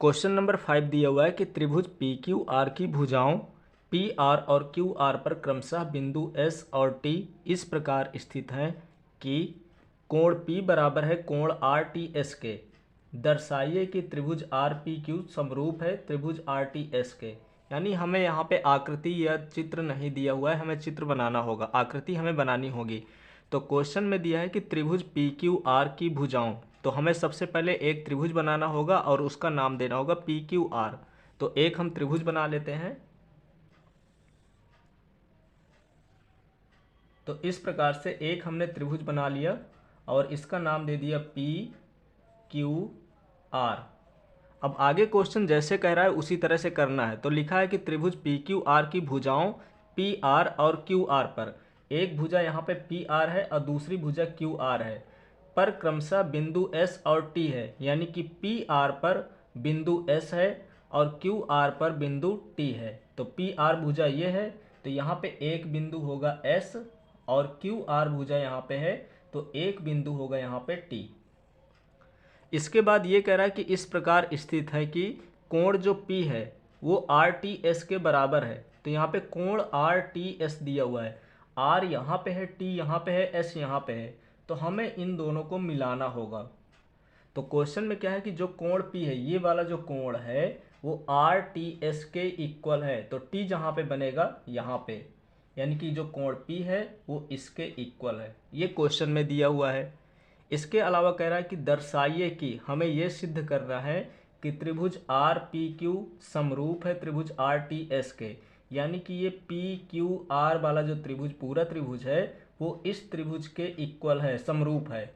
Question number 5 दिया हुआ है कि त्रिभुज पी क्यू आर की भुजाओं पी आर और क्यू आर पर क्रमशः बिंदु एस और टी इस प्रकार स्थित हैं कि कोण पी बराबर है कोण आर टी एस के। दर्शाइए कि त्रिभुज आर पी क्यू समरूप है त्रिभुज आर टी एस के। यानी हमें यहाँ पे आकृति या चित्र नहीं दिया हुआ है, हमें चित्र बनाना होगा, आकृति हमें बनानी होगी। तो क्वेश्चन में दिया है कि त्रिभुज पी क्यू आर की भुजाओं, तो हमें सबसे पहले एक त्रिभुज बनाना होगा और उसका नाम देना होगा पी क्यू आर। तो एक हम त्रिभुज बना लेते हैं। तो इस प्रकार से एक हमने त्रिभुज बना लिया और इसका नाम दे दिया पी क्यू आर। अब आगे क्वेश्चन जैसे कह रहा है उसी तरह से करना है। तो लिखा है कि त्रिभुज पी क्यू आर की भुजाओं पी आर और क्यू आर पर, एक भुजा यहाँ पे पी आर है और दूसरी भुजा क्यू आर है, पर क्रमशः बिंदु एस और टी है। यानी कि पी आर पर बिंदु एस है और क्यू आर पर बिंदु टी है। तो पी आर भुजा ये है, तो यहाँ पे एक बिंदु होगा एस और क्यू आर भुजा यहाँ पे है, तो एक बिंदु होगा यहाँ पे टी। इसके बाद ये कह रहा है कि इस प्रकार स्थित है कि कोण जो P है वो आर टी एस के बराबर है। तो यहाँ पे कोण आर टी एस दिया हुआ है, R यहाँ पे है, T यहाँ पे है, S यहाँ पे है, तो हमें इन दोनों को मिलाना होगा। तो क्वेश्चन में क्या है कि जो कोण P है, ये वाला जो कोण है वो आर टी एस के इक्वल है। तो T जहाँ पे बनेगा यहाँ पे, यानी कि जो कोण P है वो इसके इक्वल है। ये क्वेश्चन में दिया हुआ है। इसके अलावा कह रहा है कि दर्शाइए कि, हमें यह सिद्ध करना है कि त्रिभुज आर पी क्यू समरूप है त्रिभुज आर टी एस के। यानी कि ये पी क्यू आर वाला जो त्रिभुज पूरा त्रिभुज है वो इस त्रिभुज के इक्वल है, समरूप है,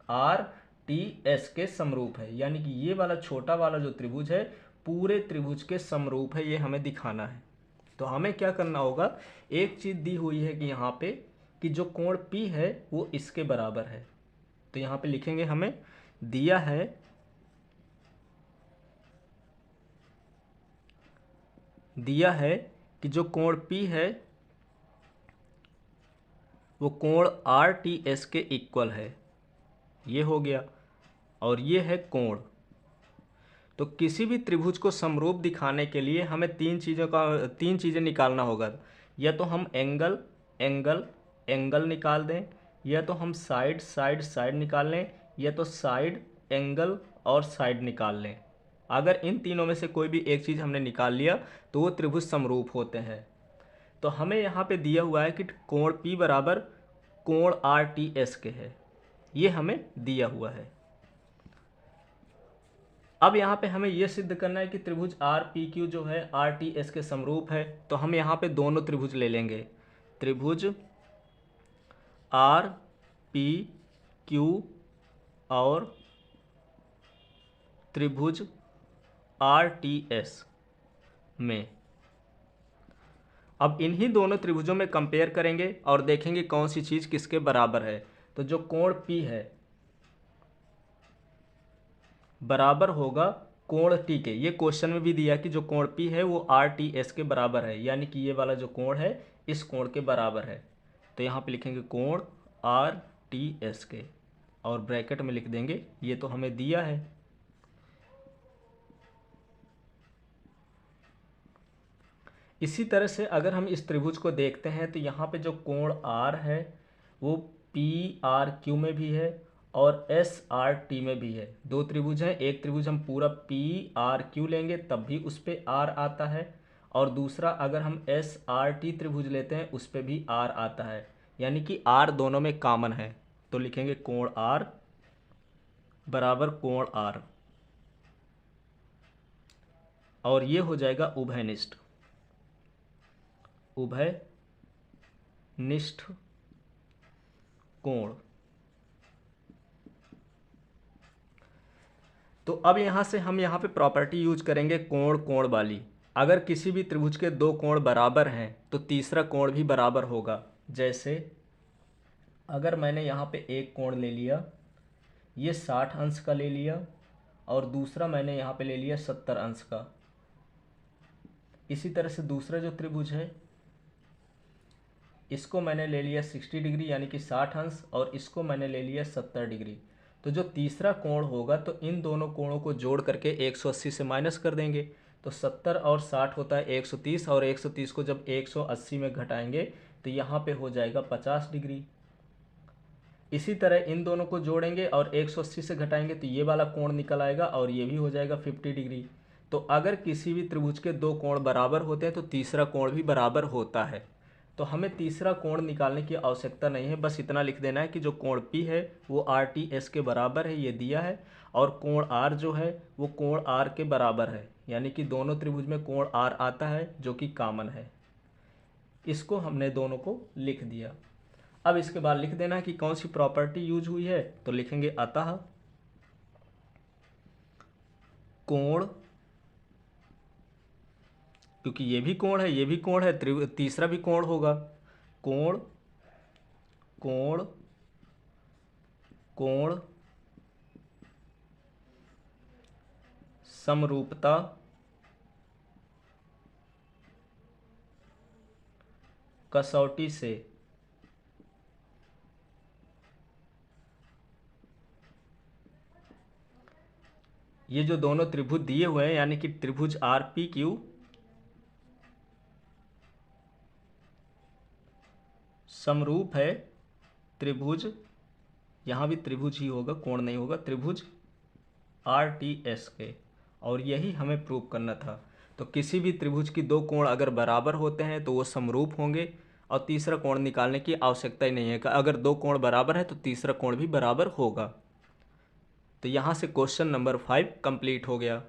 आर टी एस के समरूप है। यानी कि ये वाला छोटा वाला जो त्रिभुज है पूरे त्रिभुज के समरूप है, ये हमें दिखाना है। तो हमें क्या करना होगा, एक चीज़ दी हुई है कि यहाँ पे कि जो कोण P है वो इसके बराबर है। तो यहाँ पे लिखेंगे, हमें दिया है कि जो कोण P है वो कोण आर टी एस के इक्वल है, ये हो गया, और ये है कोण। तो किसी भी त्रिभुज को समरूप दिखाने के लिए हमें तीन चीज़ें निकालना होगा। या तो हम एंगल एंगल एंगल निकाल दें, या तो हम साइड साइड साइड निकाल लें, या तो साइड एंगल और साइड निकाल लें। अगर इन तीनों में से कोई भी एक चीज़ हमने निकाल लिया तो वो त्रिभुज समरूप होते हैं। तो हमें यहाँ पे दिया हुआ है कि कोण P बराबर कोण आर टी एस के है, ये हमें दिया हुआ है। अब यहाँ पे हमें यह सिद्ध करना है कि त्रिभुज आर पी क्यू जो है आर टी एस के समरूप है। तो हम यहाँ पे दोनों त्रिभुज ले लेंगे, त्रिभुज आर पी क्यू और त्रिभुज आर टी एस में। अब इन्हीं दोनों त्रिभुजों में कंपेयर करेंगे और देखेंगे कौन सी चीज़ किसके बराबर है। तो जो कोण P है बराबर होगा कोण T के। ये क्वेश्चन में भी दिया कि जो कोण P है वो आर टी एस के बराबर है, यानी कि ये वाला जो कोण है इस कोण के बराबर है। तो यहाँ पे लिखेंगे कोण आर टी एस के और ब्रैकेट में लिख देंगे, ये तो हमें दिया है। इसी तरह से अगर हम इस त्रिभुज को देखते हैं तो यहाँ पे जो कोण R है वो पी आर क्यू में भी है और एस आर टी में भी है। दो त्रिभुज हैं, एक त्रिभुज हम पूरा पी आर क्यू लेंगे तब भी उस पर R आता है, और दूसरा अगर हम एस आर टी त्रिभुज लेते हैं उस पर भी R आता है, यानी कि R दोनों में कॉमन है। तो लिखेंगे कोण R बराबर कोण R, और ये हो जाएगा उभयनिष्ठ, उभयनिष्ठ कोण। तो अब यहाँ से हम यहाँ पे प्रॉपर्टी यूज करेंगे कोण कोण वाली। अगर किसी भी त्रिभुज के दो कोण बराबर हैं तो तीसरा कोण भी बराबर होगा। जैसे अगर मैंने यहाँ पे एक कोण ले लिया, ये 60 अंश का ले लिया, और दूसरा मैंने यहाँ पे ले लिया 70 अंश का। इसी तरह से दूसरा जो त्रिभुज है इसको मैंने ले लिया 60 डिग्री यानी कि 60 अंश, और इसको मैंने ले लिया 70 डिग्री। तो जो तीसरा कोण होगा तो इन दोनों कोणों को जोड़ करके 180 से माइनस कर देंगे। तो 70 और 60 होता है 130, और 130 को जब 180 में घटाएंगे तो यहाँ पे हो जाएगा 50 डिग्री। इसी तरह इन दोनों को जोड़ेंगे और 180 से घटाएंगे तो ये वाला कोण निकल आएगा और ये भी हो जाएगा 50 डिग्री। तो अगर किसी भी त्रिभुज के दो कोण बराबर होते हैं तो तीसरा कोण भी बराबर होता है। तो हमें तीसरा कोण निकालने की आवश्यकता नहीं है, बस इतना लिख देना है कि जो कोण P है वो RTS के बराबर है, ये दिया है, और कोण R जो है वो कोण R के बराबर है, यानी कि दोनों त्रिभुज में कोण R आता है जो कि कॉमन है। इसको हमने दोनों को लिख दिया। अब इसके बाद लिख देना है कि कौन सी प्रॉपर्टी यूज हुई है, तो लिखेंगे अतः कोण, क्योंकि ये भी कोण है ये भी कोण है, तीसरा भी कोण होगा, कोण कोण कोण समरूपता कसौटी से ये जो दोनों त्रिभुज दिए हुए हैं यानी कि त्रिभुज RPQ समरूप है त्रिभुज, यहाँ भी त्रिभुज ही होगा, कोण नहीं होगा, त्रिभुज RTS के, और यही हमें प्रूव करना था। तो किसी भी त्रिभुज की दो कोण अगर बराबर होते हैं तो वो समरूप होंगे, और तीसरा कोण निकालने की आवश्यकता ही नहीं है। अगर दो कोण बराबर है तो तीसरा कोण भी बराबर होगा। तो यहाँ से क्वेश्चन नंबर 5 कंप्लीट हो गया।